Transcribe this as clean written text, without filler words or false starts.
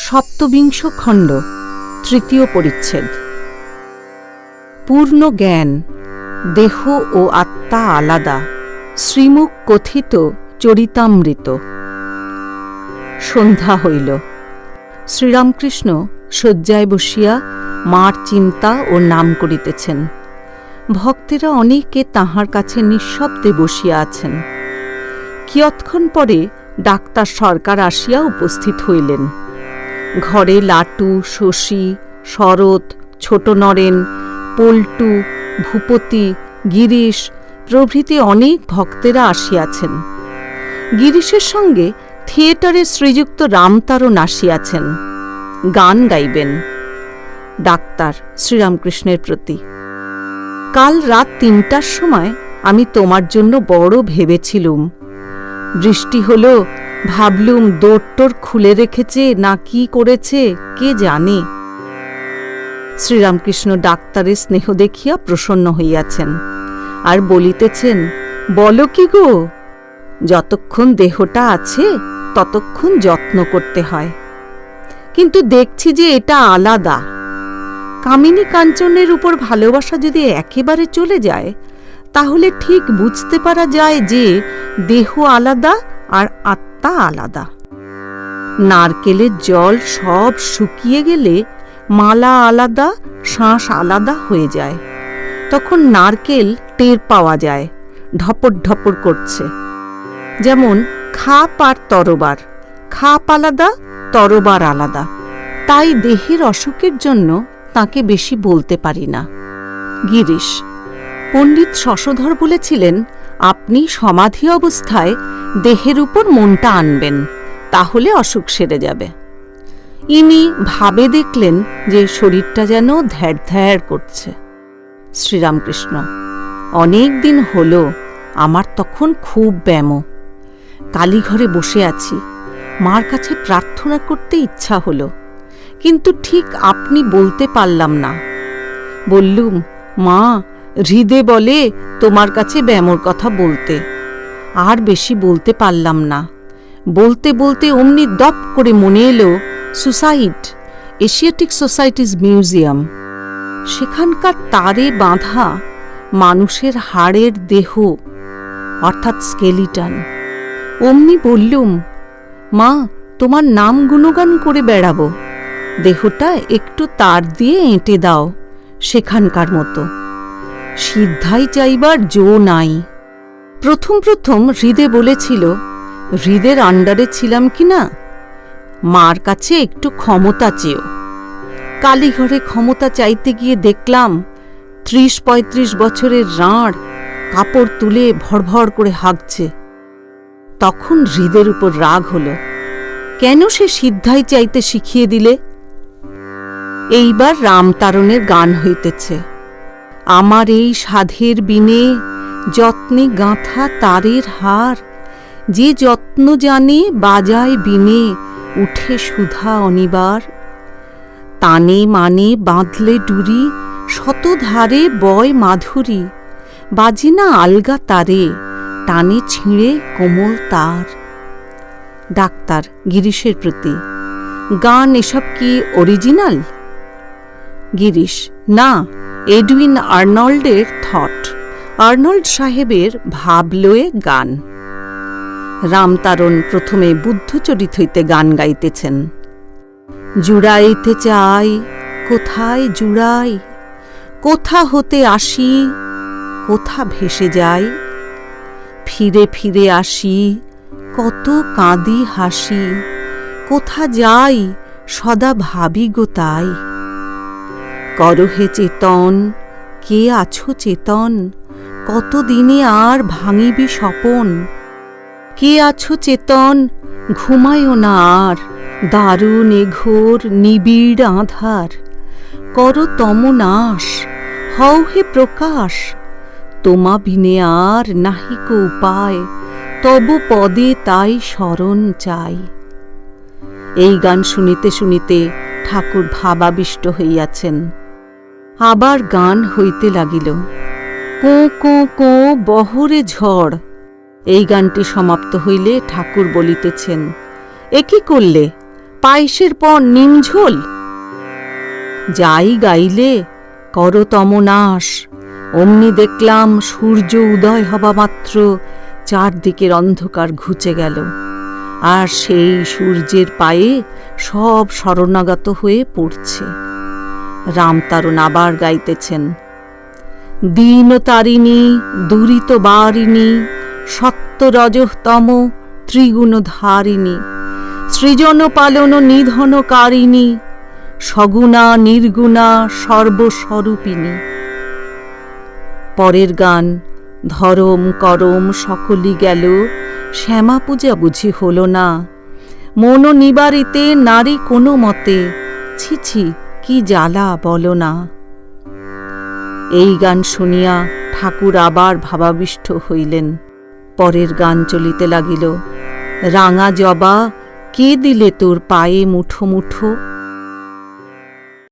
সপ্তবিংশ খণ্ড, তৃতীয় পরিচ্ছেদ। পূর্ণ জ্ঞান, দেহ ও আত্মা আলাদা, শ্রীমুখ কথিত চরিতামৃত। সন্ধ্যা হইল। শ্রীরামকৃষ্ণ শয্যায় বসিয়া মার চিন্তা ও নাম করিতেছেন। ভক্তেরা অনেকে তাঁহার কাছে নিঃশব্দে বসিয়া আছেন। কিয়ৎক্ষণ পরে ডাক্তার সরকার আসিয়া উপস্থিত হইলেন। ঘরে লাটু, শশী, শরৎ, ছোট নরেন, পল্টু, ভূপতি, গিরিশ প্রভৃতি অনেক ভক্তেরা আসিয়াছেন। গিরিশের সঙ্গে থিয়েটারে শ্রীযুক্ত রামতারণ আসিয়াছেন, গান গাইবেন। ডাক্তার শ্রীরামকৃষ্ণের প্রতি: কাল রাত ৩টার সময় আমি তোমার জন্য বড় ভেবেছিলুম। বৃষ্টি হল, ভাবলুম দোরটোর খুলে রেখেছে না কি করেছে কে জানে। শ্রীরামকৃষ্ণ ডাক্তারের স্নেহ দেখিয়া প্রসন্ন হইয়াছেন, আর বলিতেছেন, বলো কি গো, যতক্ষণ দেহটা আছে ততক্ষণ যত্ন করতে হয়, কিন্তু দেখছি যে এটা আলাদা। কামিনী কাঞ্চনের উপর ভালোবাসা যদি একেবারে চলে যায়, তাহলে ঠিক বুঝতে পারা যায় যে দেহ আলাদা আর আত্মা আলাদা। নারকেলের জল সব শুকিয়ে গেলে মালা আলাদা, শ্বাস আলাদা হয়ে যায়। তখন নারকেল টের পাওয়া যায়, ঢপর ঢপর করছে। যেমন খাপ আর তরবার, খাপ আলাদা, তরবার আলাদা। তাই দেহের অসুখের জন্য তাকে বেশি বলতে পারি না। গিরিশ: পণ্ডিত শশধর বলেছিলেন, আপনি সমাধি অবস্থায় দেহের উপর মনটা আনবেন, তাহলে অসুখ সেরে যাবে। ইনি ভাবে দেখলেন যে শরীরটা যেন ধ্যাড় ধ্যাড় করছে। শ্রীরামকৃষ্ণ: অনেক দিন হল, আমার তখন খুব ব্যাম। কালীঘরে বসে আছি, মার কাছে প্রার্থনা করতে ইচ্ছা হল, কিন্তু ঠিক আপনি বলতে পারলাম না। বললুম, মা, হৃদে বলে তোমার কাছে ব্যামোর কথা বলতে। আর বেশি বলতে পারলাম না। বলতে বলতে অমনি দপ করে মনে এলো সুসাইড, এশিয়াটিক সোসাইটিজ মিউজিয়াম। সেখানকার তারে বাঁধা মানুষের হাড়ের দেহ, অর্থাৎ স্কেলিটন। অমনি বললুম, মা, তোমার নাম গুণগান করে বেড়াবো, দেহটা একটু তার দিয়ে এঁটে দাও সেখানকার মতো। সিদ্ধাই চাইবার জো নাই। প্রথম প্রথম হৃদে বলেছিল, হৃদের আন্ডারে ছিলাম কিনা, মার কাছে একটু ক্ষমতা চেয়েও। কালীঘরে ক্ষমতা চাইতে গিয়ে দেখলাম ৩০-৩৫ বছরের রাঁড় কাপড় তুলে ভড়ভড় করে হাঁকছে। তখন হৃদের উপর রাগ হল, কেন সে সিদ্ধাই চাইতে শিখিয়ে দিলে। এইবার রামতারণের গান হইতেছে, আমার এই সাধের বিনে যত্নে গাঁথা তারের হার, যে যত্ন জানে বাজায় বিনে উঠে সুধা অনিবার। তানে মানে বাঁধলে ডুরি, শত ধারে বয় মাধুরী, বাজে না আলগা তারে, টানে ছিঁড়ে কোমল তার। ডাক্তার গিরিশের প্রতি: গান এসব কি অরিজিনাল? গিরিশ: না, এডউইন আর্নল্ডের থট, আর্নল্ড সাহেবের ভাব লয়ে গান। রামতারণ প্রথমে বুদ্ধচরিত হইতে গান গাইতেছেন। জুড়াইতে চাই, কোথায় জুড়াই, কোথা হতে আসি, কোথা ভেসে যাই, ফিরে ফিরে আসি, কত কাঁদি হাসি, কোথা যাই সদা ভাবি গো তাই। করহে চেতন, কে আছো চেতন, কত দিনে আর ভাঙিবি স্বপন। কে আছো চেতন, ঘুমায়ও না আর, দারুণ এঘোর নিবিড় আঁধার। কর তম নাশ, হও হে প্রকাশ, তোমা বিনে আর নাহিক উপায়, তব পদে তাই শরণ চাই। এই গান শুনিতে শুনিতে ঠাকুর ভাবাবিষ্ট হইয়াছেন। আবার গান হইতে লাগিল, কোঁ কোঁ কোঁ বহরে ঝড়। এই গানটি সমাপ্ত হইলে ঠাকুর বলিতেছেন, এ কি করলে, পায়েসের পর নিমঝোল। যাই গাইলে করতম নাশ। অমনি দেখলাম সূর্য উদয় হবা মাত্র চারদিকের অন্ধকার ঘুচে গেল, আর সেই সূর্যের পায়ে সব শরণাগত হয়ে পড়ছে। রামতারণ আবার গাইতেছেন, দীন তারিণী দুরিত বারিণী সত্য রজতম ত্রিগুণ ধারিণী সৃজন পালন নিধনকারিণী সগুণা নির্গুণা সর্বস্বরূপিণী। পরের গান, ধরম করম সকলই গেল, শ্যামা পূজা বুঝি হল না, মন নিবারিতে নারী কোনো মতে, ছি ছি কি জ্বালা বলো না। এই গান শুনিয়া ঠাকুর আবার ভাবাবিষ্ট হইলেন। পরের গান চলিতে লাগিল, রাঙা জবা কে দিলে তোর পায়ে মুঠো মুঠো,